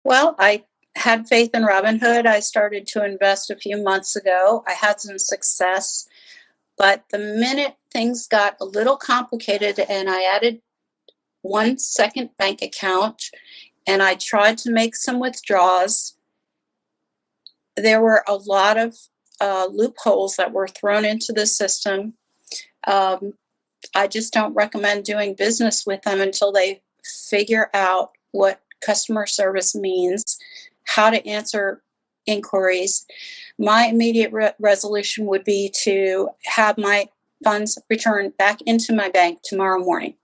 Well, I had faith in Robinhood. I started to invest a few months ago. I had some success, but the minute things got a little complicated and I added one second bank account and I tried to make some withdrawals, there were a lot of loopholes that were thrown into the system. Um, I just don't recommend doing business with them until they figure out what customer service means, how to answer inquiries. My immediate resolution would be to have my funds returned back into my bank tomorrow morning.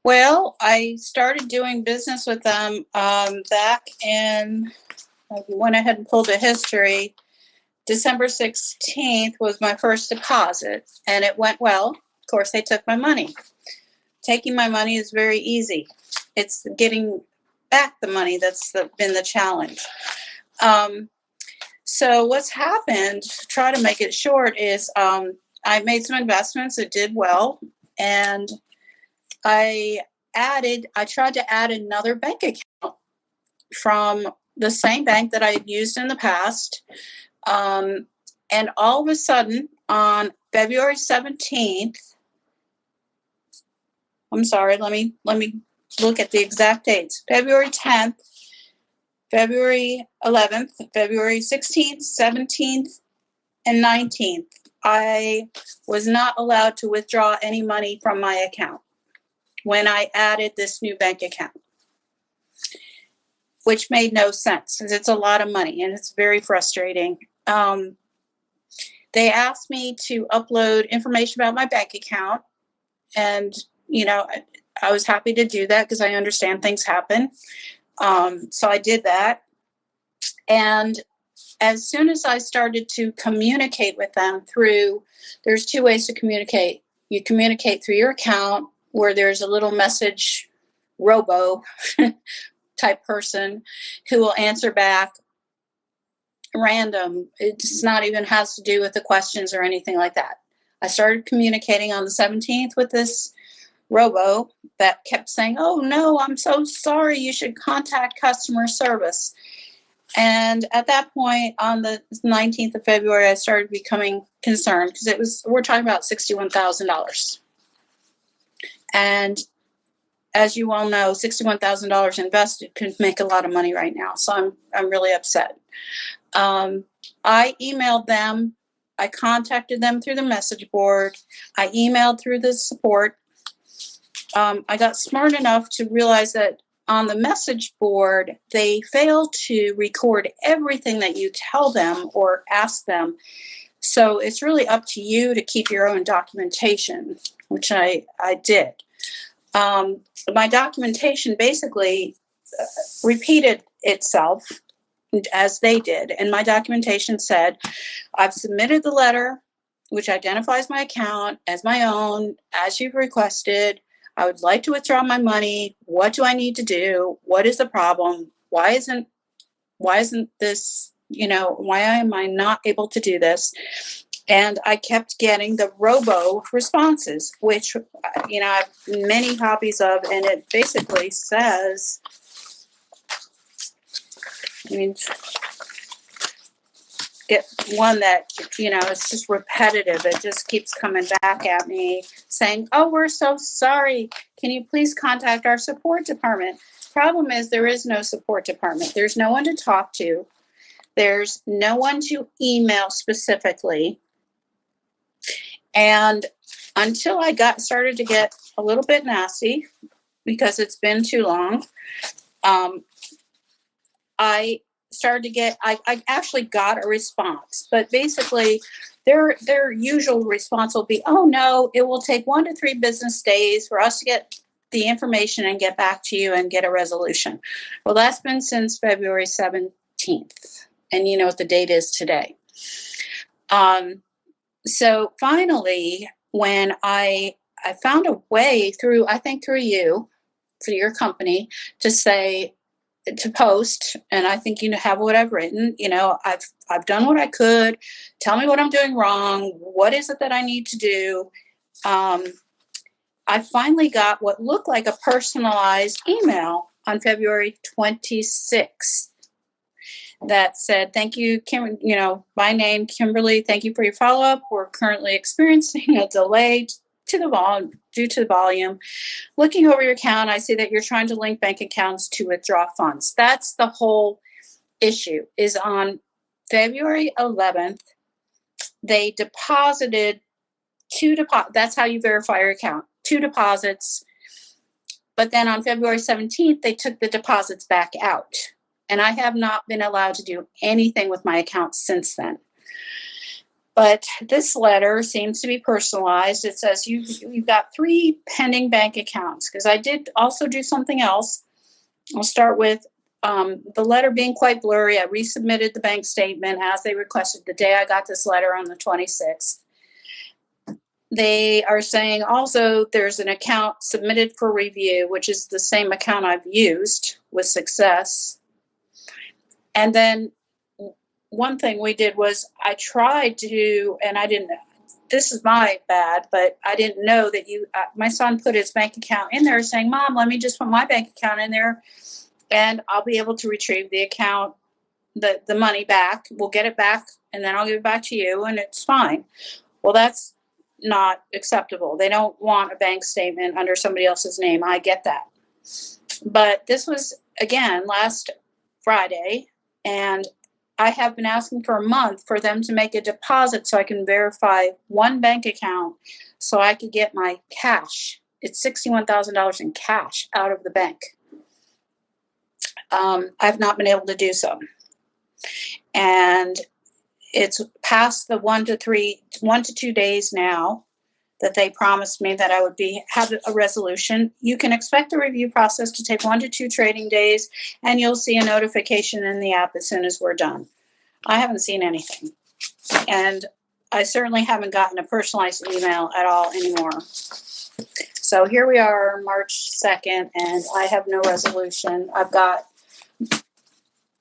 Well, I started doing business with them back in, I went ahead and pulled a history. December 16th was my first deposit, and it went well. Of course, they took my money. Taking my money is very easy. It's getting back the money that's been the challenge. So what's happened, to try to make it short, is I made some investments. It did well, and I tried to add another bank account from the same bank that I had used in the past. And all of a sudden, on February 17th, I'm sorry, let me look at the exact dates. February 10th, February 11th, February 16th, 17th, and 19th, I was not allowed to withdraw any money from my account when I added this new bank account, which made no sense because it's a lot of money and it's very frustrating. They asked me to upload information about my bank account, and I was happy to do that because I understand things happen. So I did that, and as soon as I started to communicate with them there's two ways to communicate. You communicate through your account, where there's a little message robo type person who will answer back random. It's not even has to do with the questions or anything like that. I started communicating on the 17th with this robo that kept saying, "Oh no, I'm so sorry, you should contact customer service." And at that point, on the 19th of February, I started becoming concerned because we're talking about $61,000. And as you all know, $61,000 invested could make a lot of money right now. So I'm really upset. I emailed them. I contacted them through the message board. I emailed through the support. I got smart enough to realize that on the message board, they fail to record everything that you tell them or ask them. So it's really up to you to keep your own documentation, which I did. My documentation basically repeated itself as they did. And my documentation said, I've submitted the letter, which identifies my account as my own, as you've requested. I would like to withdraw my money. What do I need to do? What is the problem? Why isn't this, why am I not able to do this? And I kept getting the robo responses, which, I have many copies of, and it basically says, get one that, it's just repetitive. It just keeps coming back at me saying, "Oh, we're so sorry. Can you please contact our support department?" Problem is, there is no support department. There's no one to talk to. There's no one to email specifically. And until I started to get a little bit nasty, because it's been too long, I actually got a response. But basically, their usual response will be, "Oh no, it will take 1 to 3 business days for us to get the information and get back to you and get a resolution." Well, that's been since February 17th. And you know what the date is today. So finally, when I found a way through you, for your company, to post, and I think you have what I've written. I've done what I could. Tell me what I'm doing wrong. What is it that I need to do? I finally got what looked like a personalized email on February 26th that said, "Thank you, Kim, my name, Kimberly. Thank you for your follow-up. We're currently experiencing a delay to the volume due to the volume. Looking over your account, I see that you're trying to link bank accounts to withdraw funds." That's the whole issue. Is on February 11th, they deposited that's how you verify your account, 2 deposits. But then on February 17th, they took the deposits back out. And I have not been allowed to do anything with my account since then. But this letter seems to be personalized. It says you've got 3 pending bank accounts, because I did also do something else. I'll start with the letter being quite blurry. I resubmitted the bank statement as they requested the day I got this letter on the 26th. They are saying also there's an account submitted for review, which is the same account I've used with success. And then one thing we did was I tried to, and I didn't, this is my bad, but I didn't know that my son put his bank account in there saying, "Mom, let me just put my bank account in there and I'll be able to retrieve the account, the money back. We'll get it back and then I'll give it back to you and it's fine." Well, that's not acceptable. They don't want a bank statement under somebody else's name. I get that. But this was, again, last Friday, and I have been asking for a month for them to make a deposit so I can verify one bank account so I could get my cash. It's $61,000 in cash out of the bank. I've not been able to do so. And it's past the 1 to 2 days now that they promised me that I would have a resolution. You can expect the review process to take 1 to 2 trading days, and you'll see a notification in the app as soon as we're done. I haven't seen anything. And I certainly haven't gotten a personalized email at all anymore. So here we are, March 2nd, and I have no resolution. I've got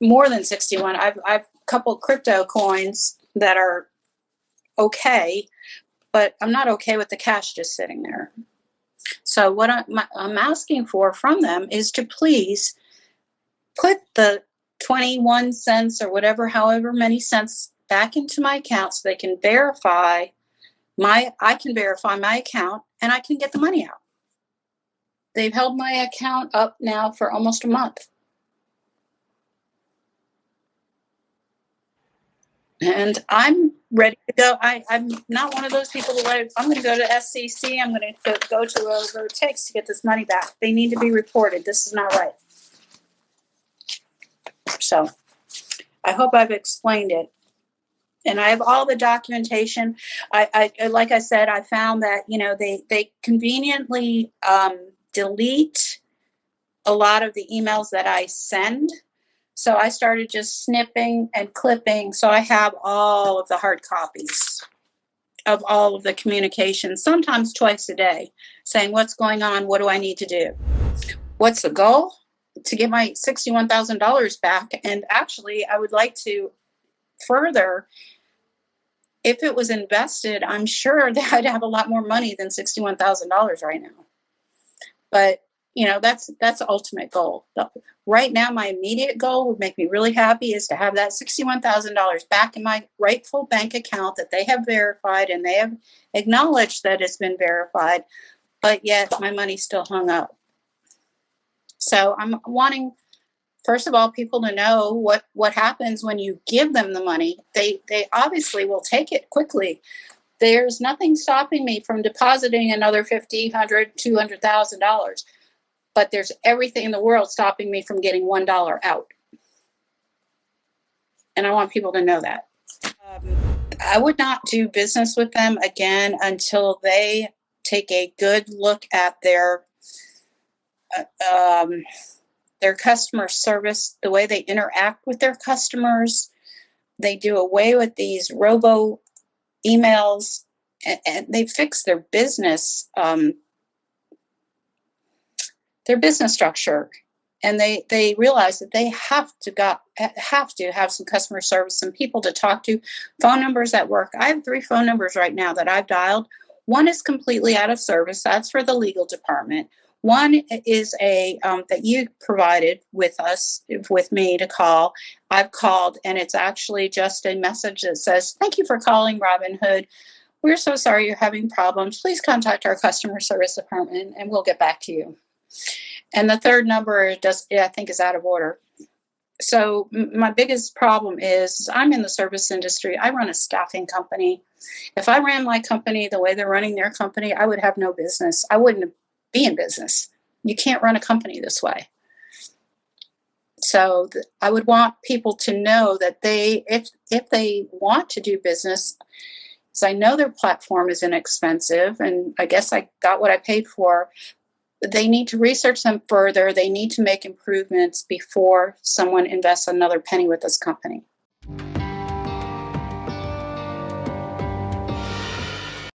more than 61. I've a couple crypto coins that are okay, but I'm not okay with the cash just sitting there. So what I'm asking for from them is to please put the 21 cents or however many cents back into my account so they can verify I can verify my account and I can get the money out. They've held my account up now for almost a month. And I'm ready to go. I'm not one of those people I'm going to go to SCC. I'm going to go to whatever it takes to get this money back. They need to be reported. This is not right. So I hope I've explained it. And I have all the documentation. I like I said, I found that, they conveniently delete a lot of the emails that I send. So I started just snipping and clipping. So I have all of the hard copies of all of the communication, sometimes twice a day, saying what's going on, what do I need to do? What's the goal? To get my $61,000 back. And actually, I would like to further, if it was invested, I'm sure that I'd have a lot more money than $61,000 right now. But that's the ultimate goal. Right now, my immediate goal would make me really happy is to have that $61,000 back in my rightful bank account that they have verified and they have acknowledged that it's been verified, but yet my money's still hung up. So I'm wanting, first of all, people to know what happens when you give them the money. They obviously will take it quickly. There's nothing stopping me from depositing another $50,000, $100,000, $200,000. But there's everything in the world stopping me from getting $1 out. And I want people to know that. I would not do business with them again until they take a good look at their customer service, the way they interact with their customers. They do away with these robo emails, and they fix their business structure, and they realize that they have to have some customer service, some people to talk to, phone numbers that work. I have 3 phone numbers right now that I've dialed. One is completely out of service. That's for the legal department. One is a that you provided with us, with me to call. I've called, and it's actually just a message that says, "Thank you for calling Robinhood. We're so sorry you're having problems. Please contact our customer service department, and we'll get back to you." And the third number I think, is out of order. So my biggest problem is I'm in the service industry. I run a staffing company. If I ran my company the way they're running their company, I would have no business. I wouldn't be in business. You can't run a company this way. So I would want people to know that if they want to do business, because I know their platform is inexpensive, and I guess I got what I paid for. They need to research them further. They need to make improvements before someone invests another penny with this company.